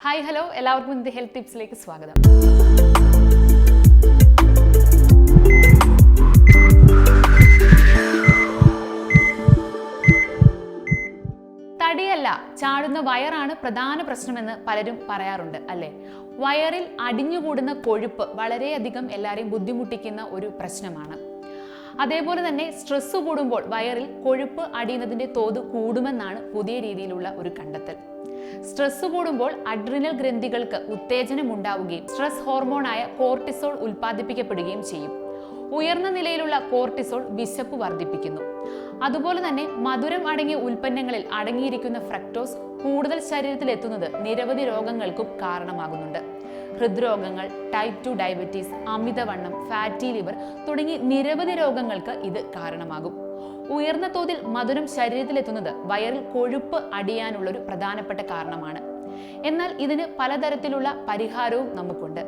Hi hello എല്ലാവർക്കും ഇന്നത്തെ health ടിപ്സിലേക്ക് സ്വാഗതം. തടിയല്ല, ചാടുന്ന വയറാണ് പ്രധാന പ്രശ്നമെന്ന് പലരും പറയാറുണ്ട് അല്ലേ? വയറിൽ അടിഞ്ഞുകൂടുന്ന കൊഴുപ്പ് വളരെയധികം എല്ലാവരെയും ബുദ്ധിമുട്ടിക്കുന്ന ഒരു പ്രശ്നമാണ്. അതേപോലെ തന്നെ സ്ട്രെസ് കൂടുമ്പോൾ വയറിൽ കൊഴുപ്പ് അടിയുന്നതിന്റെ തോത് കൂടുമെന്നാണ് പുതിയ രീതിയിലുള്ള ഒരു കണ്ടെത്തൽ. സ്ട്രെസ് കൂടുമ്പോൾ അഡ്രിനൽ ഗ്രന്ഥികൾക്ക് ഉത്തേജനം ഉണ്ടാവുകയും സ്ട്രെസ് ഹോർമോണായ കോർട്ടിസോൾ ഉൽപ്പാദിപ്പിക്കപ്പെടുകയും ചെയ്യും. ഉയർന്ന നിലയിലുള്ള കോർട്ടിസോൾ വിശപ്പ് വർദ്ധിപ്പിക്കുന്നു. അതുപോലെ തന്നെ മധുരം അടങ്ങിയ ഉൽപ്പന്നങ്ങളിൽ അടങ്ങിയിരിക്കുന്ന ഫ്രക്ടോസ് കൂടുതൽ ശരീരത്തിൽ എത്തുന്നത് നിരവധി രോഗങ്ങൾക്കും കാരണമാകുന്നുണ്ട്. ഹൃദ്രോഗങ്ങൾ, ടൈപ്പ് 2 ഡയബറ്റീസ്, അമിതവണ്ണം, ഫാറ്റി ലിവർ തുടങ്ങി നിരവധി രോഗങ്ങൾക്ക് ഇത് കാരണമാകും. ഉയർന്ന തോതിൽ മധുരം ശരീരത്തിലെത്തുന്നത് വയറിൽ കൊഴുപ്പ് അടിയാനുള്ള ഒരു പ്രധാനപ്പെട്ട കാരണമാണ്. എന്നാൽ ഇതിന് പലതരത്തിലുള്ള പരിഹാരവും നമുക്കുണ്ട്.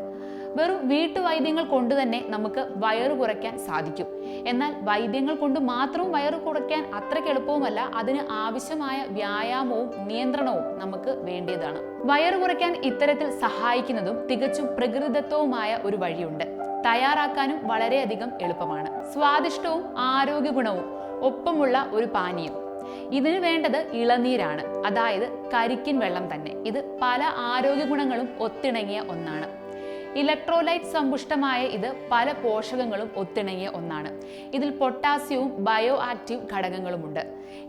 വെറും വീട്ടുവൈദ്യങ്ങൾ കൊണ്ട് തന്നെ നമുക്ക് വയറ് കുറയ്ക്കാൻ സാധിക്കും. എന്നാൽ വൈദ്യങ്ങൾ കൊണ്ട് മാത്രം വയറ് കുറയ്ക്കാൻ അത്രയ്ക്ക് എളുപ്പവുമല്ല. അതിന് ആവശ്യമായ വ്യായാമവും നിയന്ത്രണവും നമുക്ക് വേണ്ടിയതാണ്. വയറ് കുറയ്ക്കാൻ ഇത്തരത്തിൽ സഹായിക്കുന്നതും തികച്ചും പ്രകൃതിദത്തവുമായ ഒരു വഴിയുണ്ട്. തയ്യാറാക്കാനും വളരെയധികം എളുപ്പമാണ്. സ്വാദിഷ്ടവും ആരോഗ്യ ഗുണവും ഒപ്പമുള്ള ഒരു പാനീയം. ഇതിന് വേണ്ടത് ഇളനീരാണ്, അതായത് കരിക്കിൻ വെള്ളം തന്നെ. ഇത് പല ആരോഗ്യ ഗുണങ്ങളും ഒത്തിണങ്ങിയ ഒന്നാണ്. ഇലക്ട്രോലൈറ്റ് സമ്പുഷ്ടമായ ഇത് പല പോഷകങ്ങളും ഒത്തിണങ്ങിയ ഒന്നാണ്. ഇതിൽ പൊട്ടാസ്യവും ബയോ ആക്റ്റീവ് ഘടകങ്ങളുമുണ്ട്.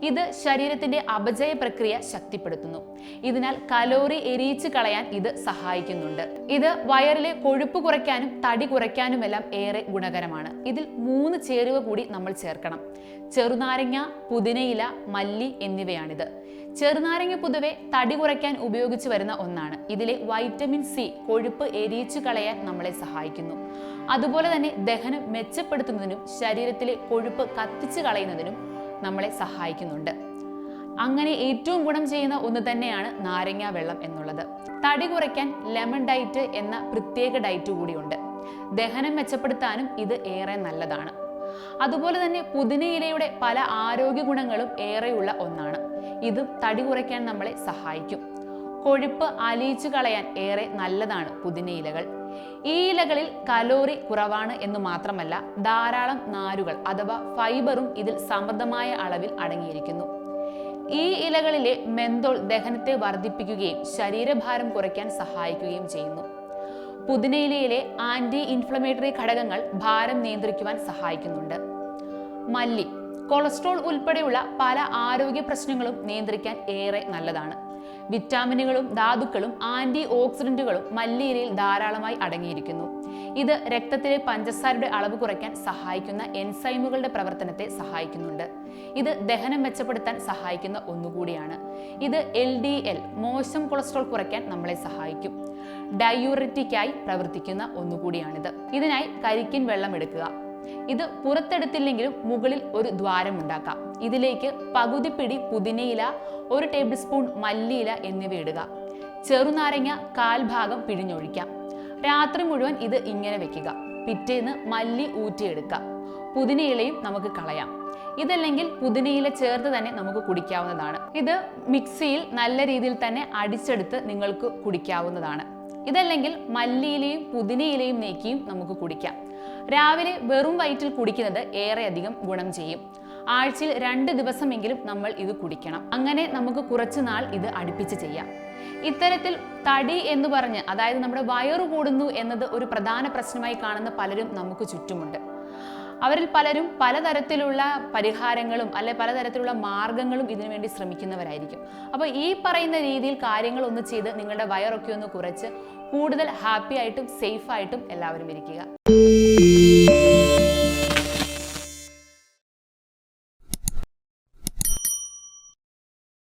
ഇത് ശരീരത്തിന്റെ അപചയ പ്രക്രിയ ശക്തിപ്പെടുത്തുന്നു. ഇതിനാൽ കലോറി എരിയിച്ച് കളയാൻ ഇത് സഹായിക്കുന്നുണ്ട്. ഇത് വയറിലെ കൊഴുപ്പ് കുറയ്ക്കാനും തടി കുറയ്ക്കാനുമെല്ലാം ഏറെ ഗുണകരമാണ്. ഇതിൽ 3 ചേരുവ കൂടി നമ്മൾ ചേർക്കണം. ചെറുനാരങ്ങ, പുതിനയില, മല്ലി എന്നിവയാണിത്. ചെറുനാരങ്ങ പൊതുവെ തടി കുറയ്ക്കാൻ ഉപയോഗിച്ചു വരുന്ന ഒന്നാണ്. ഇതിലെ വൈറ്റമിൻ സി കൊഴുപ്പ് എരിയിച്ചു കളയാൻ നമ്മളെ സഹായിക്കുന്നു. അതുപോലെ തന്നെ ദഹനം മെച്ചപ്പെടുത്തുന്നതിനും ശരീരത്തിലെ കൊഴുപ്പ് കത്തിച്ചു കളയുന്നതിനും നമ്മളെ സഹായിക്കുന്നുണ്ട്. അങ്ങനെ ഏറ്റവും ഗുണം ചെയ്യുന്ന ഒന്ന് തന്നെയാണ് നാരങ്ങ വെള്ളം എന്നുള്ളത്. തടി കുറയ്ക്കാൻ ലെമൺ ഡയറ്റ് എന്ന പ്രത്യേക ഡയറ്റ് കൂടിയുണ്ട്. ദഹനം മെച്ചപ്പെടുത്താനും ഇത് ഏറെ നല്ലതാണ്. അതുപോലെ തന്നെ പുതിനയിലയുടെ പല ആരോഗ്യ ഗുണങ്ങളും ഏറെയുള്ള ഒന്നാണ്. ഇതും തടി കുറയ്ക്കാൻ നമ്മളെ സഹായിക്കും. കൊഴുപ്പ് അലിയിച്ചു കളയാൻ ഏറെ നല്ലതാണ് പുതിനയിലകൾ. ഈ ഇലകളിൽ കലോറി കുറവാണ് എന്ന് മാത്രമല്ല, ധാരാളം നാരുകൾ അഥവാ ഫൈബറും ഇതിൽ സമൃദ്ധമായ അളവിൽ അടങ്ങിയിരിക്കുന്നു. ഈ ഇലകളിലെ മെന്തോൾ ദഹനത്തെ വർദ്ധിപ്പിക്കുകയും ശരീരഭാരം കുറയ്ക്കാൻ സഹായിക്കുകയും ചെയ്യുന്നു. പുതിനയിലയിലെ ആന്റി ഇൻഫ്ലമേറ്ററി ഘടകങ്ങൾ ഭാരം നിയന്ത്രിക്കുവാൻ സഹായിക്കുന്നുണ്ട്. മല്ലി കൊളസ്ട്രോൾ ഉൾപ്പെടെയുള്ള പല ആരോഗ്യ പ്രശ്നങ്ങളും നിയന്ത്രിക്കാൻ ഏറെ നല്ലതാണ്. വിറ്റാമിനുകളും ധാതുക്കളും ആന്റി ഓക്സിഡന്റുകളും മല്ലിയിലയിൽ ധാരാളമായി അടങ്ങിയിരിക്കുന്നു. ഇത് രക്തത്തിലെ പഞ്ചസാരയുടെ അളവ് കുറയ്ക്കാൻ സഹായിക്കുന്ന എൻസൈമുകളുടെ പ്രവർത്തനത്തെ സഹായിക്കുന്നുണ്ട്. ഇത് ദഹനം മെച്ചപ്പെടുത്താൻ സഹായിക്കുന്ന ഒന്നുകൂടിയാണ്. ഇത് LDL മോശം കൊളസ്ട്രോൾ കുറയ്ക്കാൻ നമ്മളെ സഹായിക്കും. ഡയൂററ്റിക്കായി പ്രവർത്തിക്കുന്ന ഒന്നുകൂടിയാണിത്. ഇതിനായി കരിക്കിൻ വെള്ളം എടുക്കുക. ഇത് പുറത്തെടുത്തില്ലെങ്കിലും മുകളിൽ ഒരു ദ്വാരം ഉണ്ടാക്കാം. ഇതിലേക്ക് പകുതി പിടി പുതിനയില, 1 ടേബിൾ സ്പൂൺ മല്ലിയില എന്നിവ ഇടുക. ചെറുനാരങ്ങ 1/4 ഭാഗം പിഴിഞ്ഞൊഴിക്കാം. രാത്രി മുഴുവൻ ഇത് ഇങ്ങനെ വെക്കുക. പിറ്റേന്ന് മല്ലി ഊറ്റിയെടുക്കാം. പുതിനയിലയും നമുക്ക് കളയാം. ഇതല്ലെങ്കിൽ പുതിനയില ചേർത്ത് തന്നെ നമുക്ക് കുടിക്കാവുന്നതാണ്. ഇത് മിക്സിയിൽ നല്ല രീതിയിൽ തന്നെ അടിച്ചെടുത്ത് നിങ്ങൾക്ക് കുടിക്കാവുന്നതാണ്. ഇതല്ലെങ്കിൽ മല്ലിയിലയും പുതിനയിലയും നീക്കിയും നമുക്ക് കുടിക്കാം. രാവിലെ വെറും വയറ്റിൽ കുടിക്കുന്നത് ഏറെയധികം ഗുണം ചെയ്യും. ആഴ്ചയിൽ 2 ദിവസമെങ്കിലും നമ്മൾ ഇത് കുടിക്കണം. അങ്ങനെ നമുക്ക് കുറച്ചു നാൾ ഇത് അടുപ്പിച്ച് ചെയ്യാം. ഇത്തരത്തിൽ തടി എന്ന് പറഞ്ഞ്, അതായത് നമ്മുടെ വയറു കൂടുന്നു എന്നത് ഒരു പ്രധാന പ്രശ്നമായി കാണുന്ന പലരും നമുക്ക് ചുറ്റുമുണ്ട്. അവരിൽ പലരും പലതരത്തിലുള്ള പരിഹാരങ്ങളും അല്ലെ പലതരത്തിലുള്ള മാർഗങ്ങളും ഇതിനു വേണ്ടി ശ്രമിക്കുന്നവരായിരിക്കും. അപ്പോൾ ഈ പറയുന്ന രീതിയിൽ കാര്യങ്ങൾ ഒന്ന് ചെയ്ത് നിങ്ങളുടെ വയറൊക്കെ ഒന്ന് കുറച്ച് കൂടുതൽ ഹാപ്പി ആയിട്ടും സേഫ് ആയിട്ടും എല്ലാവരും ഇരിക്കുക.